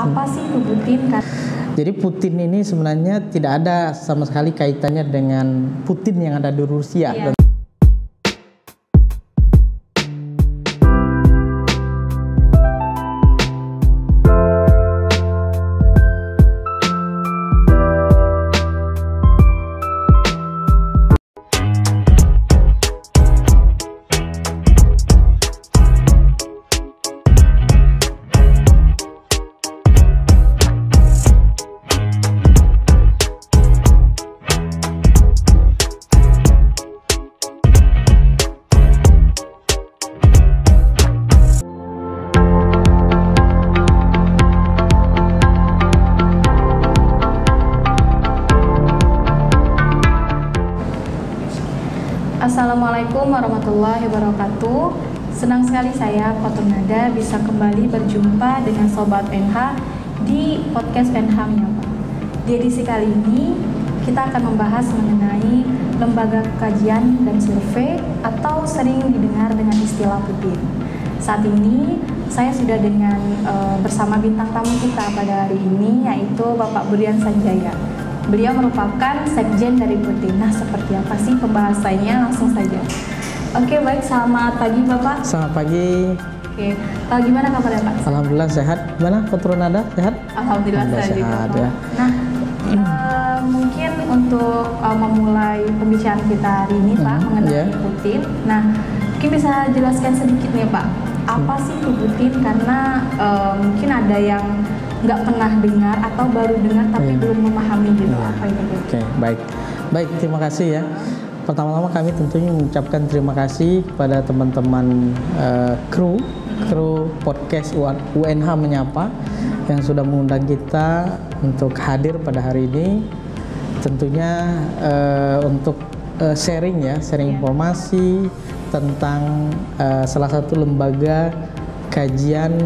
Apa sih itu Putin? Jadi Putin ini sebenarnya tidak ada sama sekali kaitannya dengan Putin yang ada di Rusia. Iya. Assalamualaikum warahmatullahi wabarakatuh. Senang sekali saya Kotor Nada bisa kembali berjumpa dengan Sobat NH di podcast NH Menyapa. Di edisi kali ini kita akan membahas mengenai lembaga kajian dan survei atau sering didengar dengan istilah Putin. Saat ini saya sudah dengan bersama bintang tamu kita pada hari ini, yaitu Bapak Burian Sanjaya. Beliau merupakan sekjen dari Putin. Nah, seperti apa sih pembahasannya? Langsung saja. Oke, baik. Selamat pagi, Bapak. Selamat pagi. Oke, gimana kabarnya, Pak? Alhamdulillah sehat. Gimana Kotor Nada? Sehat? Alhamdulillah sehat ya. Nah, mungkin untuk memulai pembicaraan kita hari ini, Pak, mengenai Putin. Nah, mungkin bisa jelaskan sedikit nih, Pak. Apa sih itu Putin? Karena mungkin ada yang nggak pernah dengar atau baru dengar tapi belum memahami gitu apa itu. Oke, baik, terima kasih ya. Pertama-tama kami tentunya mengucapkan terima kasih kepada teman-teman kru podcast UNH Menyapa yang sudah mengundang kita untuk hadir pada hari ini. Tentunya untuk sharing informasi tentang salah satu lembaga kajian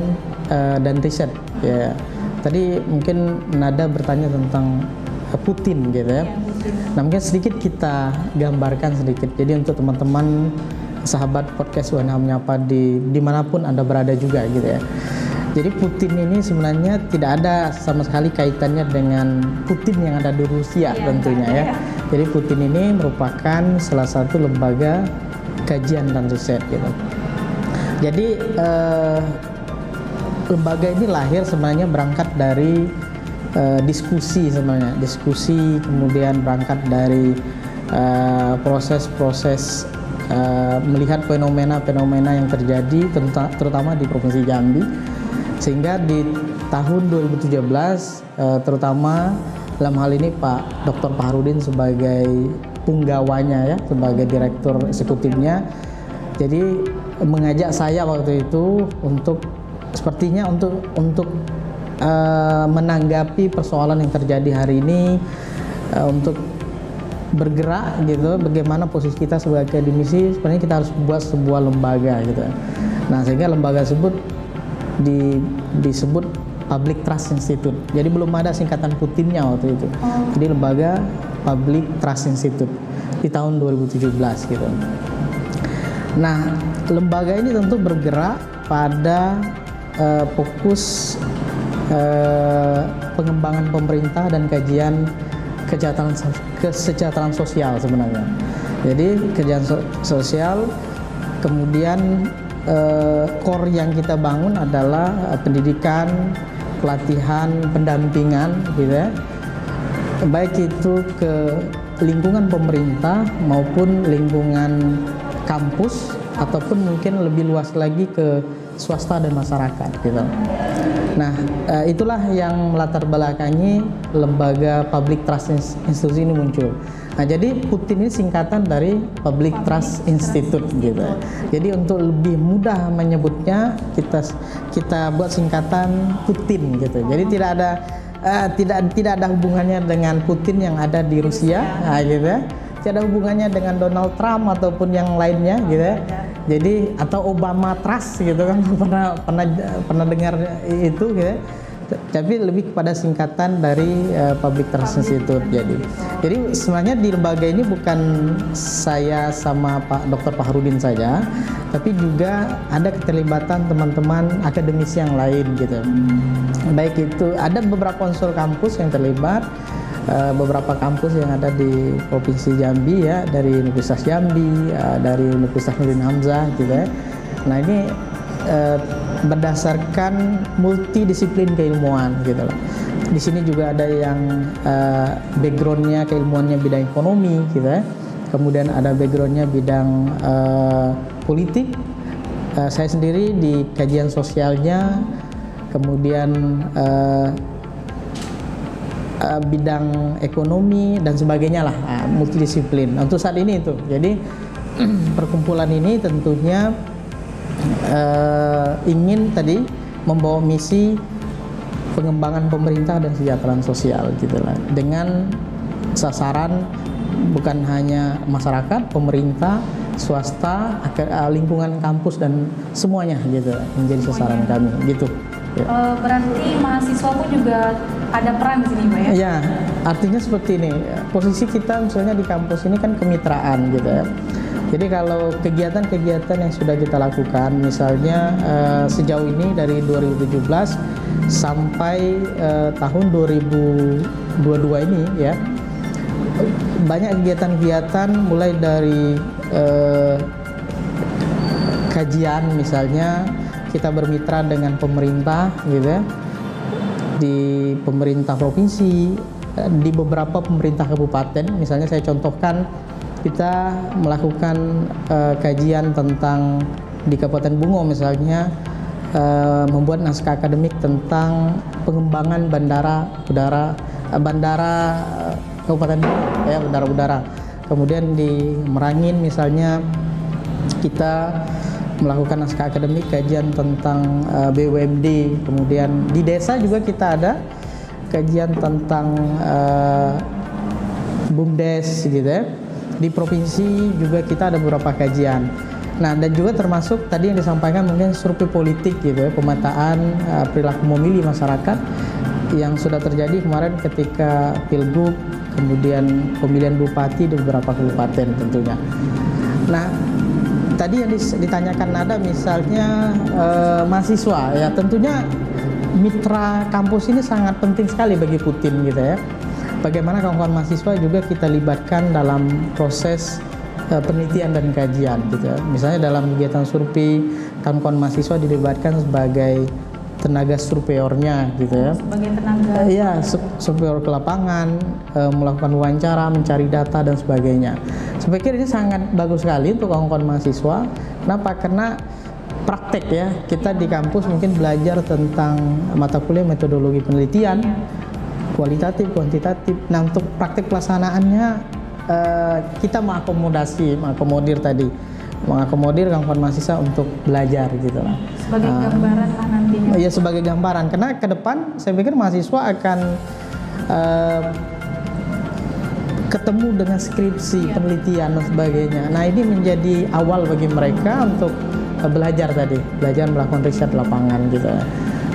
dan riset ya. Tadi mungkin Nada bertanya tentang Putin gitu ya. Nah, mungkin sedikit kita gambarkan sedikit. Jadi untuk teman-teman sahabat podcast UNH Menyapa dimanapun Anda berada juga gitu ya. Jadi Putin ini sebenarnya tidak ada sama sekali kaitannya dengan Putin yang ada di Rusia tentunya ya. Jadi Putin ini merupakan salah satu lembaga kajian dan riset gitu. Jadi lembaga ini lahir sebenarnya berangkat dari diskusi kemudian berangkat dari proses-proses melihat fenomena yang terjadi terutama di Provinsi Jambi, sehingga di tahun 2017 terutama dalam hal ini Pak Dr. Fahrudin sebagai punggawanya ya, sebagai direktur eksekutifnya, jadi mengajak saya waktu itu untuk sepertinya untuk menanggapi persoalan yang terjadi hari ini, untuk bergerak gitu, bagaimana posisi kita sebagai akademisi, sebenarnya kita harus buat sebuah lembaga gitu. Nah, sehingga lembaga tersebut disebut Public Trust Institute. Jadi belum ada singkatan Putinnya waktu itu. Jadi lembaga Public Trust Institute di tahun 2017 gitu. Nah, lembaga ini tentu bergerak pada fokus pengembangan pemerintah dan kajian kesejahteraan sosial sebenarnya. Jadi kesejahteraan sosial, kemudian core yang kita bangun adalah pendidikan, pelatihan, pendampingan gitu ya. Baik itu ke lingkungan pemerintah maupun lingkungan kampus ataupun mungkin lebih luas lagi ke swasta dan masyarakat gitu. Nah, itulah yang melatar belakangi lembaga Public Trust Institute ini muncul. Nah, jadi Putin ini singkatan dari Public Trust Institute gitu. Jadi untuk lebih mudah menyebutnya kita buat singkatan Putin gitu. Jadi tidak ada hubungannya dengan Putin yang ada di Rusia, nah, gitu ya. Tidak ada hubungannya dengan Donald Trump ataupun yang lainnya gitu ya. Jadi atau Obama Trust gitu kan, pernah dengar itu gitu ya. tapi lebih kepada singkatan dari Public Trust Institute. Jadi sebenarnya di lembaga ini bukan saya sama Pak Dr. Fahrudin saja, tapi juga ada keterlibatan teman-teman akademisi yang lain gitu. Baik itu ada beberapa unsur kampus yang terlibat, beberapa kampus yang ada di Provinsi Jambi ya, dari Universitas Jambi, dari Universitas Nurdin Hamzah gitu ya. Nah ini berdasarkan multidisiplin keilmuan gitu loh. Di sini juga ada yang backgroundnya keilmuannya bidang ekonomi gitu ya. Kemudian ada backgroundnya bidang politik. Saya sendiri di kajian sosialnya, kemudian bidang ekonomi dan sebagainya lah, multidisiplin. Untuk saat ini itu. Jadi perkumpulan ini tentunya ingin tadi membawa misi pengembangan pemerintah dan kesejahteraan sosial gitulah, dengan sasaran bukan hanya masyarakat, pemerintah, swasta, lingkungan kampus dan semuanya gitu menjadi sasaran kami gitu. Ya. Berarti mahasiswa pun juga ada peran di sini, Pak ya? Ya, artinya seperti ini. Posisi kita misalnya di kampus ini kan kemitraan gitu ya. Jadi kalau kegiatan-kegiatan yang sudah kita lakukan, misalnya sejauh ini dari 2017 sampai tahun 2022 ini ya, banyak kegiatan-kegiatan mulai dari kajian misalnya, kita bermitra dengan pemerintah gitu ya, di pemerintah provinsi, di beberapa pemerintah kabupaten. Misalnya saya contohkan, kita melakukan kajian tentang di Kabupaten Bungo misalnya, membuat naskah akademik tentang pengembangan bandara Kabupaten Bungo ya, bandara udara. Kemudian di Merangin misalnya kita melakukan naskah akademik kajian tentang BUMD. Kemudian di desa juga kita ada kajian tentang BUMDes gitu ya. Di provinsi juga kita ada beberapa kajian. Nah, dan juga termasuk tadi yang disampaikan mungkin survei politik gitu ya, pemetaan perilaku memilih masyarakat yang sudah terjadi kemarin ketika Pilgub, kemudian pemilihan bupati di beberapa kabupaten tentunya. Nah, tadi yang ditanyakan ada misalnya mahasiswa ya, tentunya mitra kampus ini sangat penting sekali bagi Putin gitu ya. Bagaimana kawan-kawan mahasiswa juga kita libatkan dalam proses penelitian dan kajian gitu ya. Misalnya dalam kegiatan survei, kawan-kawan mahasiswa dilibatkan sebagai tenaga surveyornya gitu ya. Sebagai tenaga. Iya, surveyor ke lapangan, melakukan wawancara, mencari data dan sebagainya. Saya pikir ini sangat bagus sekali untuk kawan-kawan mahasiswa. Kenapa? Karena praktek ya. Kita di kampus mungkin belajar tentang mata kuliah metodologi penelitian, kualitatif, kuantitatif. Nah, untuk praktek pelaksanaannya kita mengakomodir kawan-kawan mahasiswa untuk belajar gitu lah. Sebagai gambaran lah nantinya. Iya, sebagai gambaran. Karena ke depan saya pikir mahasiswa akan ketemu dengan skripsi, penelitian dan sebagainya. Nah, ini menjadi awal bagi mereka untuk belajar melakukan riset lapangan gitu.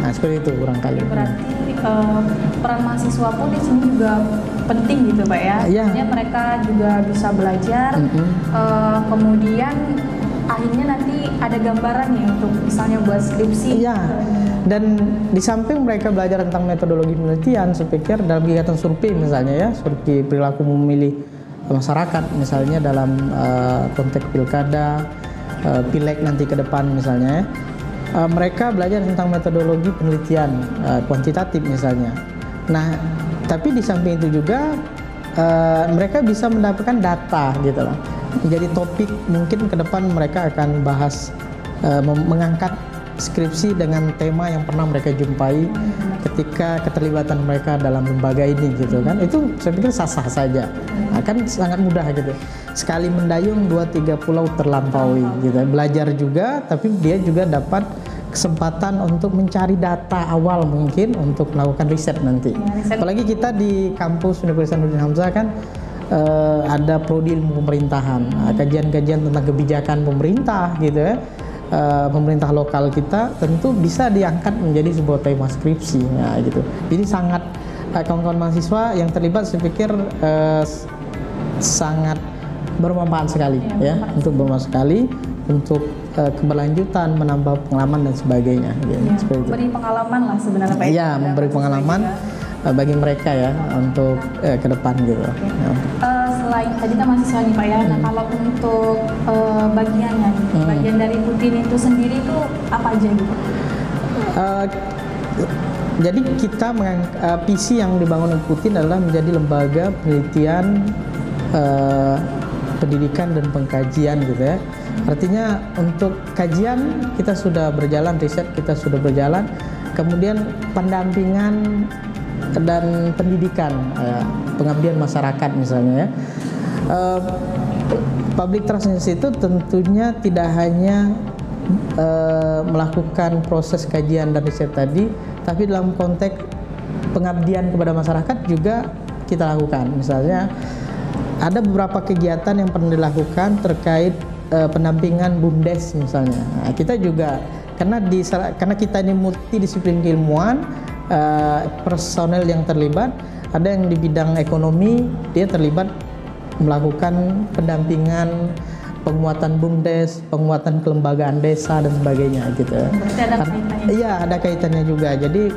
Nah, seperti itu kurang kali. Berarti peran mahasiswa pun di sini juga penting gitu, Pak ya. Artinya mereka juga bisa belajar, kemudian akhirnya nanti ada gambaran nih untuk misalnya buat skripsi. Iya. Dan di samping mereka belajar tentang metodologi penelitian, saya pikir dalam kegiatan survei misalnya ya, survei perilaku memilih masyarakat misalnya dalam konteks pilkada, pileg nanti ke depan misalnya ya. Mereka belajar tentang metodologi penelitian kuantitatif misalnya. Nah, tapi di samping itu juga mereka bisa mendapatkan data gitu lah. Jadi topik mungkin ke depan mereka akan bahas, mengangkat skripsi dengan tema yang pernah mereka jumpai ketika keterlibatan mereka dalam lembaga ini gitu kan. Itu saya pikir sah-sah saja. Akan sangat mudah gitu. Sekali mendayung 2-3 pulau terlampaui gitu. Belajar juga, tapi dia juga dapat kesempatan untuk mencari data awal mungkin untuk melakukan riset nanti. Apalagi kita di kampus Universitas Nurdin Hamzah kan ada prodi ilmu pemerintahan, kajian-kajian tentang kebijakan pemerintah gitu ya. pemerintah lokal kita, tentu bisa diangkat menjadi sebuah tema skripsi. Nah, gitu. Jadi sangat kawan-kawan mahasiswa yang terlibat, saya pikir sangat bermanfaat sekali untuk bermanfaat sekali untuk keberlanjutan, menambah pengalaman dan sebagainya. Memberi pengalaman lah sebenarnya Pak. Iya, memberi pengalaman bagi mereka ya untuk ke depan gitu. Selain tadi kan mahasiswa nih Pak ya, nah kalau untuk bagiannya, bagian dari Putin itu sendiri itu apa aja gitu? Jadi kita visi yang dibangun oleh Putin adalah menjadi lembaga penelitian, pendidikan dan pengkajian gitu ya. Artinya untuk kajian kita sudah berjalan, riset kita sudah berjalan, kemudian pendampingan dan pendidikan, pengabdian masyarakat misalnya ya. Public trust itu tentunya tidak hanya melakukan proses kajian dan riset tadi, tapi dalam konteks pengabdian kepada masyarakat juga kita lakukan. Misalnya ada beberapa kegiatan yang pernah dilakukan terkait pendampingan BUMDes misalnya. Nah, kita juga karena kita ini multidisiplin keilmuan, personel yang terlibat, ada yang di bidang ekonomi, dia terlibat melakukan pendampingan, penguatan BUMDes, penguatan kelembagaan desa dan sebagainya gitu. Berarti ada kaitannya. Iya, ada kaitannya juga. Jadi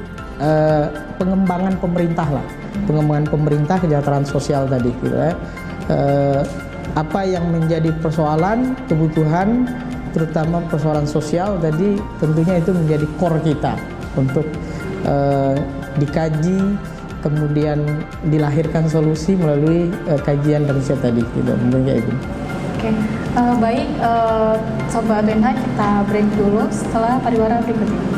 pengembangan pemerintah lah, pengembangan pemerintah, kesejahteraan sosial tadi gitu ya. Apa yang menjadi persoalan, kebutuhan, terutama persoalan sosial tadi, tentunya itu menjadi core kita untuk dikaji, kemudian dilahirkan solusi melalui kajian dan riset tadi gitu. Tentunya itu. Oke, baik Sobat UNH, kita break dulu setelah pariwara berikut ini.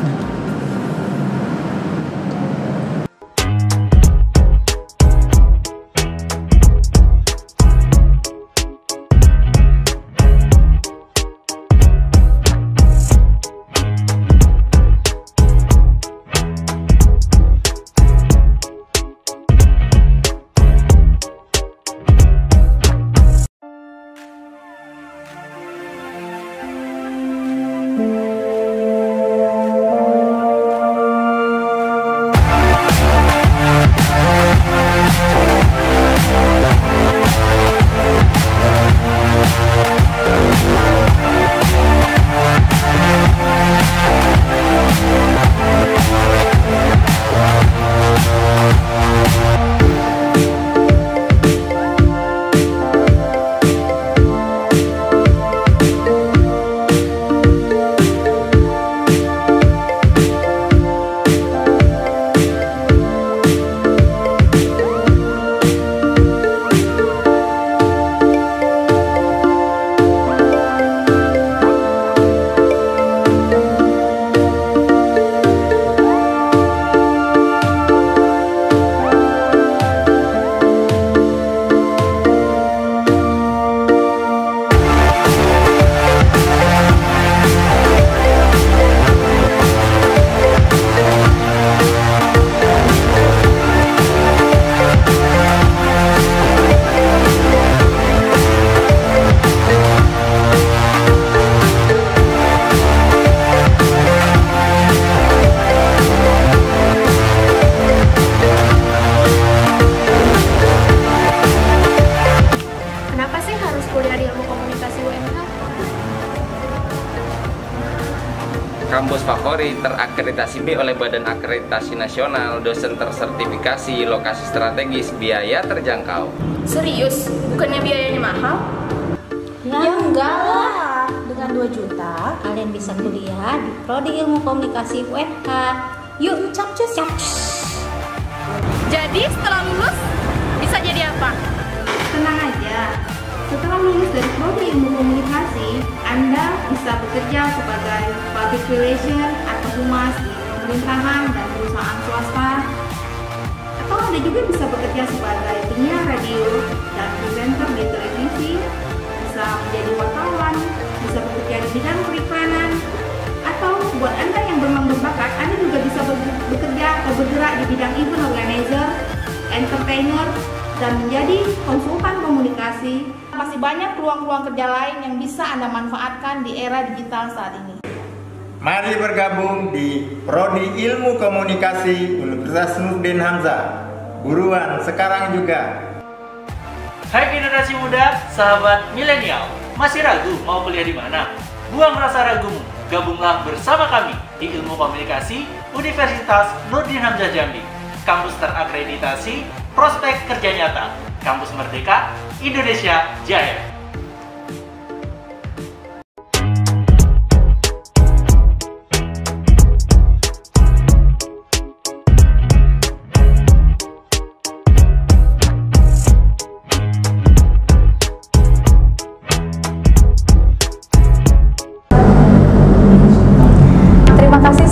Kampus favorit, terakreditasi B oleh Badan Akreditasi Nasional, dosen tersertifikasi, lokasi strategis, biaya terjangkau. Serius? Bukannya biayanya mahal? Ya enggak lah. Dengan 2 juta kalian bisa kuliah di Prodi Ilmu Komunikasi UNH. Yuk capcus. Jadi setelah lulus bisa jadi apa? Tenang aja, setelah lulus dari Prodi Ilmu Komunikasi, Anda bisa bekerja sebagai public relation atau humas di pemerintahan dan perusahaan swasta, atau Anda juga bisa bekerja sebagai penyiar radio dan presenter di televisi, bisa menjadi wartawan, bisa bekerja di bidang periklanan, atau buat Anda yang memang berbakat, Anda juga bisa bekerja atau bergerak di bidang event organizer, entertainer, dan menjadi konsultan komunikasi. Masih banyak peluang-peluang kerja lain yang bisa Anda manfaatkan di era digital saat ini. Mari bergabung di Prodi Ilmu Komunikasi Universitas Nurdin Hamzah. Buruan sekarang juga. Hai generasi muda, sahabat milenial, masih ragu mau kuliah di mana? Buang rasa ragumu, gabunglah bersama kami di Ilmu Komunikasi Universitas Nurdin Hamzah Jambi. Kampus terakreditasi, prospek kerja nyata, kampus merdeka, Indonesia Jaya.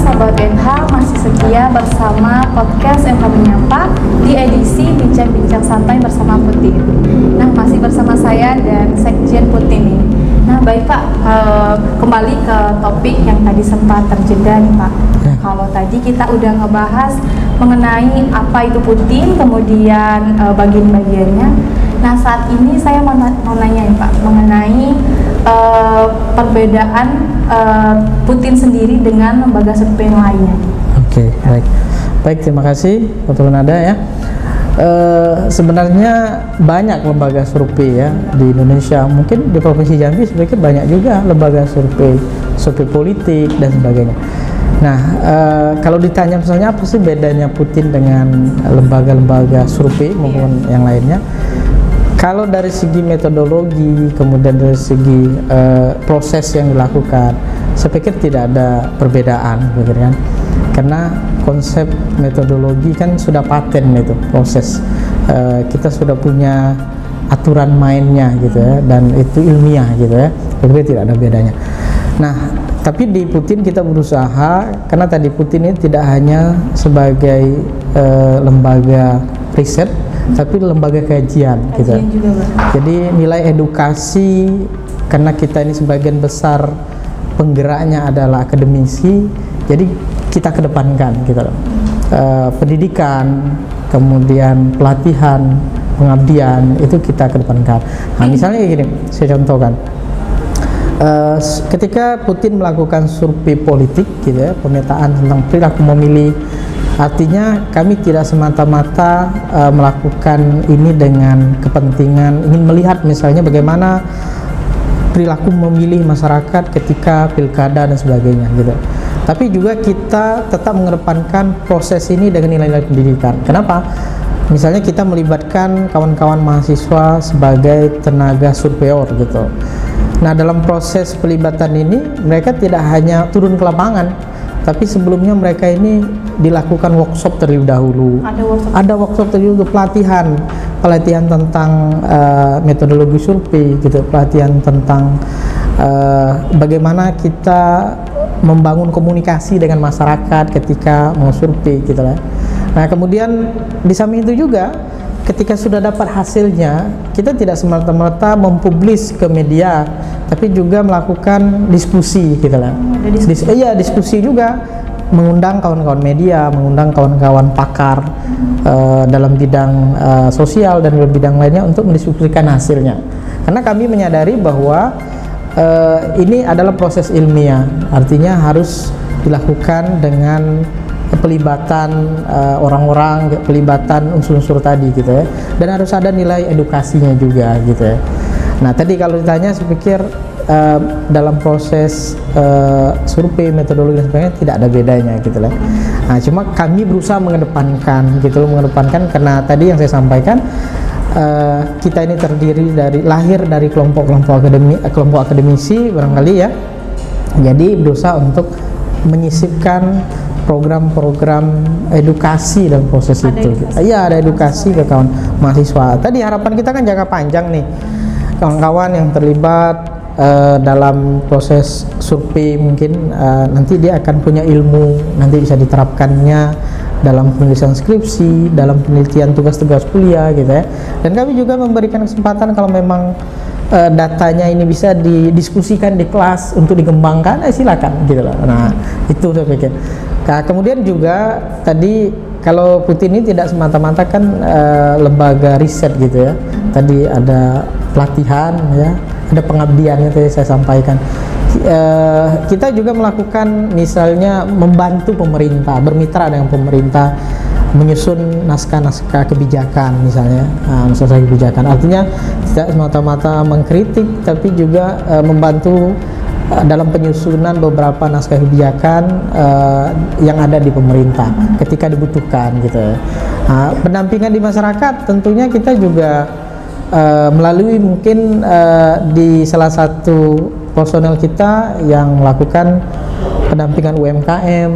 Sobat NH masih setia bersama podcast NH Menyapa di edisi Bincang-Bincang Santai bersama Putin. Nah, masih bersama saya dan Sekjen Putin nih. Nah, baik Pak, kembali ke topik yang tadi sempat terjeda nih Pak. Kalau tadi kita udah ngebahas mengenai apa itu Putin, kemudian bagian-bagiannya. Nah, saat ini saya mau nanya nih Pak mengenai perbedaan Putin sendiri dengan lembaga survei yang lainnya. Oke, baik, terima kasih Dr. Nada ya. Sebenarnya banyak lembaga survei ya di Indonesia. Mungkin di Provinsi Jambi sebenarnya banyak juga lembaga survei politik dan sebagainya. Nah, kalau ditanya misalnya apa sih bedanya Putin dengan lembaga-lembaga survei maupun yang lainnya? Kalau dari segi metodologi, kemudian dari segi proses yang dilakukan, saya pikir tidak ada perbedaan, kan? Karena konsep metodologi kan sudah paten itu proses. Kita sudah punya aturan mainnya gitu ya, dan itu ilmiah gitu ya. Jadi tidak ada bedanya. Nah, tapi di Putin kita berusaha, karena tadi Putin ini tidak hanya sebagai lembaga riset, tapi lembaga kajian gitu. Jadi nilai edukasi, karena kita ini sebagian besar penggeraknya adalah akademisi, jadi kita kedepankan gitu. Pendidikan, kemudian pelatihan, pengabdian itu kita kedepankan. Nah, misalnya kayak gini, saya contohkan. Ketika Putin melakukan survei politik gitu ya, pemetaan tentang perilaku memilih, artinya kami tidak semata-mata melakukan ini dengan kepentingan ingin melihat misalnya bagaimana perilaku memilih masyarakat ketika pilkada dan sebagainya gitu. Tapi juga kita tetap mengedepankan proses ini dengan nilai-nilai pendidikan. Kenapa? Misalnya kita melibatkan kawan-kawan mahasiswa sebagai tenaga surveyor gitu. Nah, dalam proses pelibatan ini mereka tidak hanya turun ke lapangan, tapi sebelumnya mereka ini dilakukan workshop terlebih dahulu. Ada workshop terlebih dahulu, pelatihan tentang metodologi survei gitu, pelatihan tentang bagaimana kita membangun komunikasi dengan masyarakat ketika mau survei gitu lah. Nah, kemudian di samping itu juga ketika sudah dapat hasilnya, kita tidak semata-mata mempublis ke media, tapi juga melakukan diskusi gitu lah. Diskusi juga, mengundang kawan-kawan media, mengundang kawan-kawan pakar dalam bidang sosial dan dalam bidang lainnya untuk mendiskusikan hasilnya. Karena kami menyadari bahwa ini adalah proses ilmiah, artinya harus dilakukan dengan pelibatan orang-orang, pelibatan unsur-unsur tadi gitu ya, dan harus ada nilai edukasinya juga gitu ya. Nah, tadi kalau ditanya, saya pikir dalam proses survei, metodologi dan sebagainya tidak ada bedanya gitu lah. Nah, cuma kami berusaha mengedepankan gitu loh, karena tadi yang saya sampaikan, kita ini terdiri lahir dari kelompok akademisi barangkali ya. Jadi berusaha untuk menyisipkan program-program edukasi dalam proses itu. Iya, ada edukasi ke kawan mahasiswa. Tadi harapan kita kan jangka panjang nih, kawan-kawan yang terlibat dalam proses survei mungkin nanti dia akan punya ilmu, nanti bisa diterapkannya dalam penulisan skripsi, dalam penelitian tugas-tugas kuliah gitu ya. Dan kami juga memberikan kesempatan kalau memang datanya ini bisa didiskusikan di kelas untuk dikembangkan, silakan gitu loh. Nah, itu saya pikir. Nah, kemudian juga tadi kalau Putin ini tidak semata-mata kan lembaga riset gitu ya. Tadi ada pelatihan ya, ada pengabdiannya tadi saya sampaikan. Kita juga melakukan misalnya membantu pemerintah, bermitra dengan pemerintah menyusun naskah-naskah kebijakan misalnya, naskah kebijakan. Artinya tidak semata-mata mengkritik, tapi juga membantu dalam penyusunan beberapa naskah kebijakan yang ada di pemerintah ketika dibutuhkan gitu. Pendampingan di masyarakat tentunya kita juga melalui mungkin di salah satu personel kita yang melakukan pendampingan UMKM,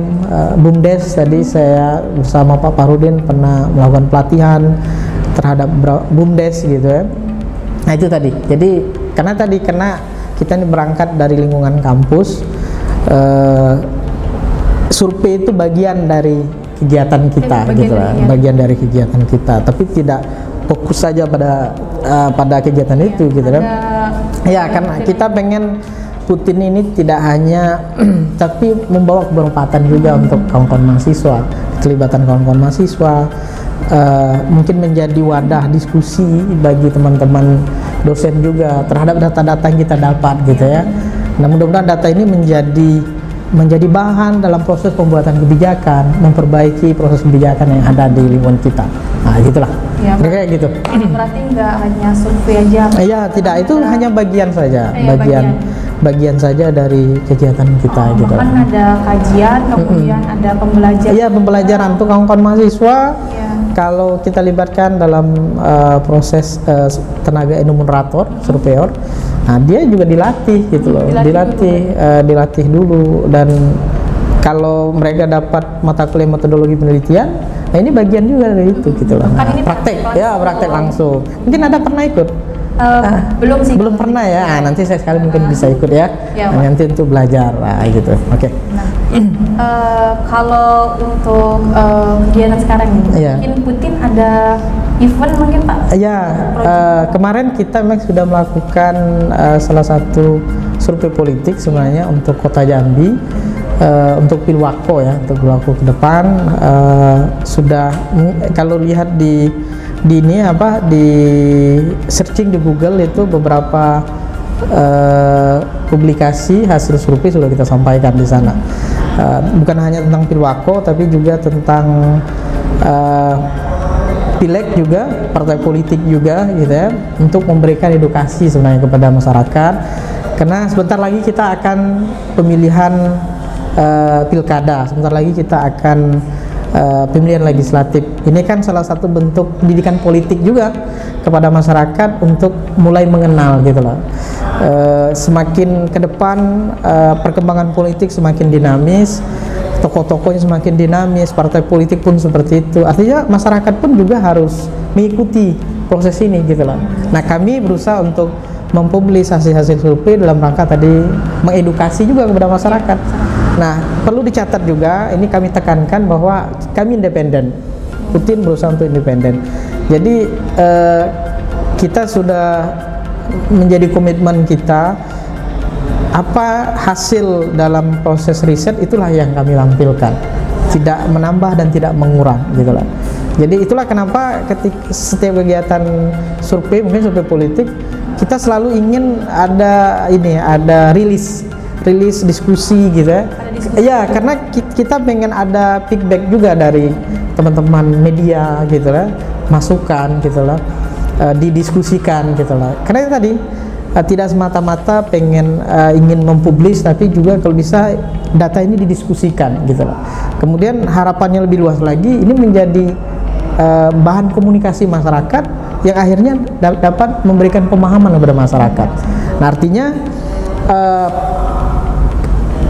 BUMDes. Tadi saya bersama Pak Farudin pernah melakukan pelatihan terhadap BUMDes gitu ya. Nah itu tadi. Jadi karena kita ini berangkat dari lingkungan kampus, survei itu bagian dari kegiatan kita gitu lah, bagian dari kegiatan kita. Tapi tidak fokus saja pada kegiatan itu gitu kan. Ya karena kita pengen Putin ini tidak hanya tapi membawa kebermanfaatan juga untuk kawan-kawan mahasiswa, keterlibatan kawan-kawan mahasiswa, mungkin menjadi wadah diskusi bagi teman-teman dosen juga terhadap data-data yang kita dapat gitu ya. Nah mudah-mudahan data ini menjadi bahan dalam proses pembuatan kebijakan, memperbaiki proses kebijakan yang ada di lingkungan kita. Nah gitulah. Ya, kayak gitu. Berarti nggak hanya survei aja? Iya tidak, itu hanya bagian saja, bagian saja dari kegiatan kita gitu. Kan ada kajian, kemudian ada pembelajaran. Iya pembelajaran untuk kawan-kawan mahasiswa. Kalau kita libatkan dalam proses tenaga enumerator, surveyor, nah dia juga dilatih gitu loh, dilatih dulu. Dan kalau mereka dapat mata kuliah metodologi penelitian, nah ini bagian juga dari itu gitu loh. Nah, praktek langsung. Mungkin ada pernah ikut? Belum sih. Belum pernah ya. Nah, nanti saya sekali mungkin bisa ikut ya. Nanti untuk belajar gitu. Oke. Kalau untuk kegiatan sekarang ini, mungkin Putin ada event mungkin Pak? Iya. Kemarin kita memang sudah melakukan salah satu survei politik sebenarnya untuk Kota Jambi. Untuk Pilwako ya, untuk Pilwako ke depan sudah kalau lihat di searching di Google itu beberapa publikasi hasil survei sudah kita sampaikan di sana. Bukan hanya tentang Pilwako tapi juga tentang Pileg juga, partai politik juga gitu ya, untuk memberikan edukasi sebenarnya kepada masyarakat. Karena sebentar lagi kita akan pemilihan pilkada, sebentar lagi kita akan pemilihan legislatif. Ini kan salah satu bentuk pendidikan politik juga kepada masyarakat untuk mulai mengenal gitu loh. Semakin ke depan perkembangan politik semakin dinamis, tokoh-tokohnya semakin dinamis, partai politik pun seperti itu. Artinya masyarakat pun juga harus mengikuti proses ini gitu loh. Nah kami berusaha untuk mempublikasi hasil survei dalam rangka tadi mengedukasi juga kepada masyarakat. Nah, perlu dicatat juga, ini kami tekankan bahwa kami independen. Putin berusaha untuk independen. Jadi kita sudah menjadi komitmen kita, apa hasil dalam proses riset itulah yang kami lampirkan, tidak menambah dan tidak mengurang gitu lah. Jadi itulah kenapa ketika setiap kegiatan survei, mungkin survei politik, kita selalu ingin ada rilis diskusi gitu ya. Ya karena kita pengen ada feedback juga dari teman-teman media gitu lah, masukan gitu lah, didiskusikan gitu lah. Karena itu tadi tidak semata-mata ingin mempublis, tapi juga kalau bisa data ini didiskusikan gitu lah. Kemudian harapannya lebih luas lagi, ini menjadi bahan komunikasi masyarakat yang akhirnya dapat memberikan pemahaman kepada masyarakat. Nah artinya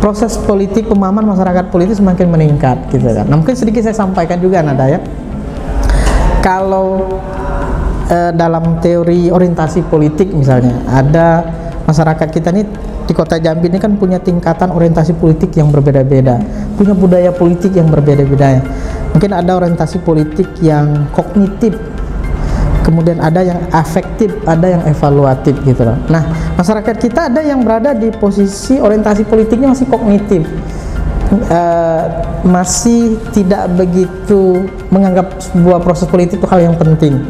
proses politik, pemahaman masyarakat politik semakin meningkat gitu kan. Nah mungkin sedikit saya sampaikan juga Nada ya. Kalau dalam teori orientasi politik misalnya, ada masyarakat kita ini di Kota Jambi ini kan punya tingkatan orientasi politik yang berbeda-beda, punya budaya politik yang berbeda-beda. Mungkin ada orientasi politik yang kognitif, kemudian ada yang afektif, ada yang evaluatif gitu loh. Nah, masyarakat kita ada yang berada di posisi orientasi politiknya masih kognitif, masih tidak begitu menganggap sebuah proses politik itu hal yang penting.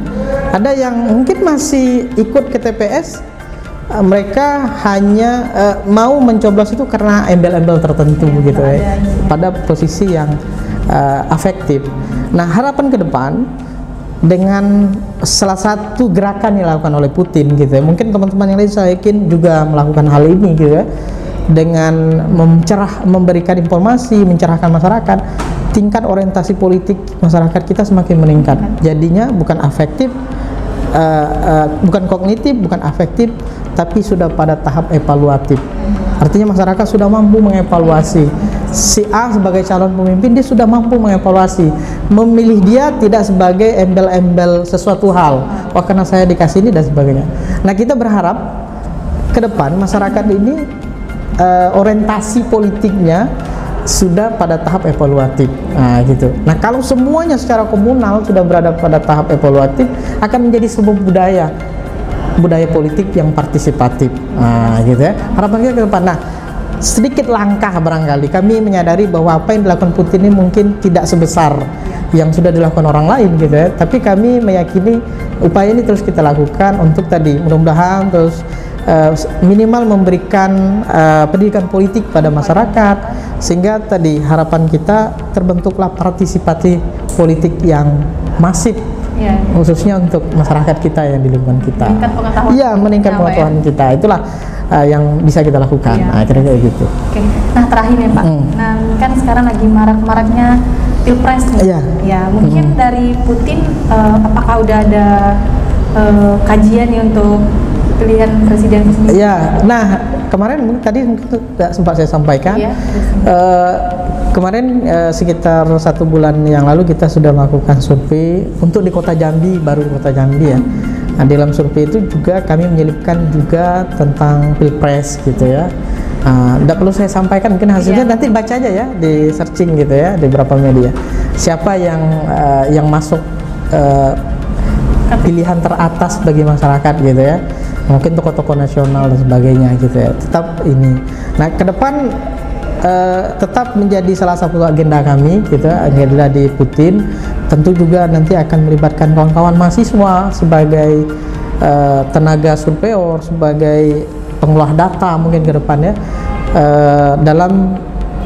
Ada yang mungkin masih ikut ke TPS, mereka hanya mau mencoblos itu karena embel-embel tertentu gitu ya, pada posisi yang afektif. Nah, harapan ke depan dengan salah satu gerakan yang dilakukan oleh Putin gitu ya, mungkin teman-teman yang lain saya yakin juga melakukan hal ini gitu ya, dengan memberikan informasi, mencerahkan masyarakat, tingkat orientasi politik masyarakat kita semakin meningkat. Jadinya bukan afektif, bukan kognitif, bukan afektif, tapi sudah pada tahap evaluatif. Artinya masyarakat sudah mampu mengevaluasi si A sebagai calon pemimpin, dia sudah mampu mengevaluasi, memilih dia tidak sebagai embel-embel sesuatu hal, wah karena saya dikasih ini dan sebagainya. Nah, kita berharap ke depan masyarakat ini orientasi politiknya sudah pada tahap evaluatif. Nah, gitu. Nah, kalau semuanya secara komunal sudah berada pada tahap evaluatif, akan menjadi sebuah budaya politik yang partisipatif. Nah, gitu ya. Harapan kita ke depan. Nah, sedikit langkah barangkali kami menyadari bahwa apa yang dilakukan Putin ini mungkin tidak sebesar yang sudah dilakukan orang lain gitu ya. Tapi kami meyakini upaya ini terus kita lakukan untuk tadi mudah-mudahan terus minimal memberikan pendidikan politik pada masyarakat, sehingga tadi harapan kita terbentuklah partisipasi politik yang masif, khususnya untuk masyarakat kita yang di lingkungan kita. Meningkat pengetahuan kita. Itulah yang bisa kita lakukan. Nah, kira-kira gitu. Oke. Nah, terakhir nih Pak. Nah, kan sekarang lagi marak-maraknya Pilpres nih. Ya, mungkin dari Putin apakah udah ada kajian nih untuk pilihan presiden sendiri? Ya, nah kemarin tadi mungkin tidak sempat saya sampaikan. Kemarin sekitar 1 bulan yang lalu kita sudah melakukan survei untuk di Kota Jambi, baru Kota Jambi ya. Nah, dalam survei itu juga kami menyelipkan juga tentang Pilpres gitu ya. Tidak perlu saya sampaikan, mungkin hasilnya nanti baca aja ya, di searching gitu ya di beberapa media. Siapa yang masuk pilihan teratas bagi masyarakat gitu ya, mungkin tokoh-tokoh nasional dan sebagainya gitu ya. Tetap ini. Nah, ke depan tetap menjadi salah satu agenda kami gitu, agenda di Putin. Tentu juga nanti akan melibatkan kawan-kawan mahasiswa sebagai tenaga surveyor, sebagai pengolah data mungkin ke depannya, dalam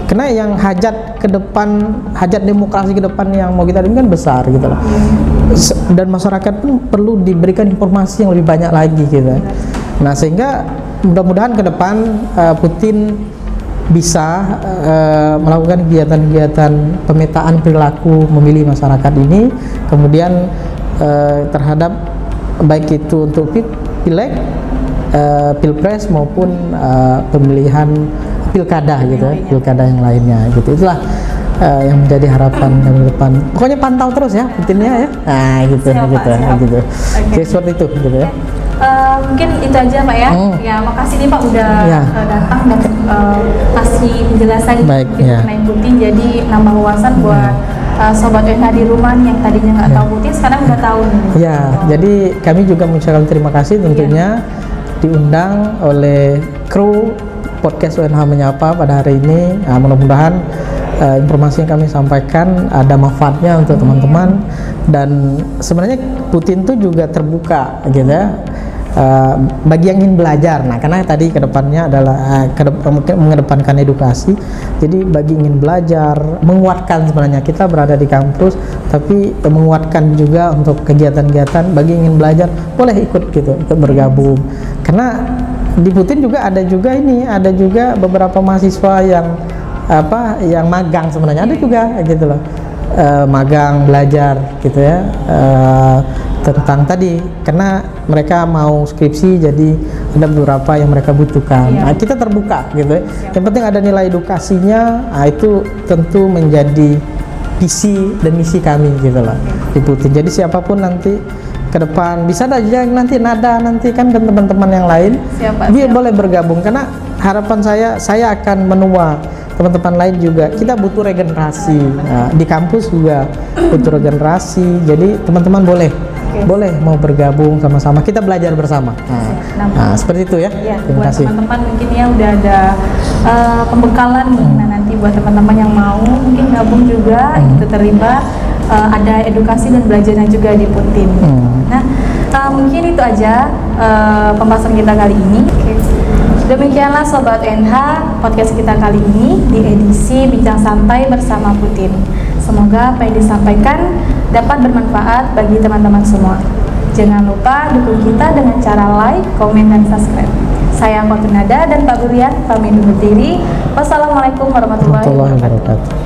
karena yang hajat ke depan, hajat demokrasi ke depan yang mau kita kan besar gitu lah. Dan masyarakat pun perlu diberikan informasi yang lebih banyak lagi gitu. Nah, sehingga mudah-mudahan ke depan Putin bisa melakukan kegiatan-kegiatan pemetaan perilaku memilih masyarakat ini, kemudian terhadap baik itu untuk pileg, pilpres maupun pemilihan pilkada gitu, pilkada yang lainnya gitu. Itulah yang menjadi harapan kami ke depan. Pokoknya pantau terus ya Putinnya ya. Nah, gitu. Gitu. Oke, seperti itu gitu ya. Mungkin itu aja Pak ya. Ya, makasih nih Pak udah datang dan kasih penjelasan mengenai Putin, jadi nambah wawasan buat sobat UNH di rumah yang tadinya nggak tahu Putin, sekarang udah tahu nih. Ya, jadi kami juga mengucapkan terima kasih tentunya diundang oleh kru podcast UNH Menyapa pada hari ini. Mudah-mudahan informasi yang kami sampaikan ada manfaatnya untuk teman-teman, dan sebenarnya Putin itu juga terbuka gitu ya, bagi yang ingin belajar. Nah, karena tadi kedepannya adalah mengedepankan edukasi, jadi bagi ingin belajar, menguatkan sebenarnya kita berada di kampus, tapi menguatkan juga untuk kegiatan-kegiatan bagi ingin belajar, boleh ikut gitu, ikut bergabung. Karena di Putin juga ada juga beberapa mahasiswa yang magang sebenarnya, ada juga gitu loh, magang belajar gitu ya, tentang tadi, karena mereka mau skripsi, jadi ada beberapa yang mereka butuhkan. Nah, kita terbuka gitu ya. Yang penting ada nilai edukasinya. Nah, itu tentu menjadi visi dan misi kami gitu loh di Putin. Jadi siapapun nanti ke depan bisa aja nanti nanti kan dan teman-teman yang lain dia boleh bergabung, karena harapan saya akan menua teman-teman lain juga. Kita butuh regenerasi. Nah, di kampus juga butuh regenerasi, jadi teman-teman boleh mau bergabung sama-sama, kita belajar bersama. Nah, seperti itu ya. Terima kasih. Buat teman-teman mungkin ya udah ada pembekalan nanti buat teman-teman yang mau mungkin gabung juga, itu terlibat, ada edukasi dan belajarnya juga di Putin. Nah, Mungkin itu aja pembahasan kita kali ini. Demikianlah Sobat UNH, podcast kita kali ini di edisi Bincang Santai bersama Putin. Semoga apa yang disampaikan dapat bermanfaat bagi teman-teman semua. Jangan lupa dukung kita dengan cara like, komen, dan subscribe. Saya Kotun Nada dan Pak Burian pamit undur diri. Wassalamualaikum warahmatullahi wabarakatuh.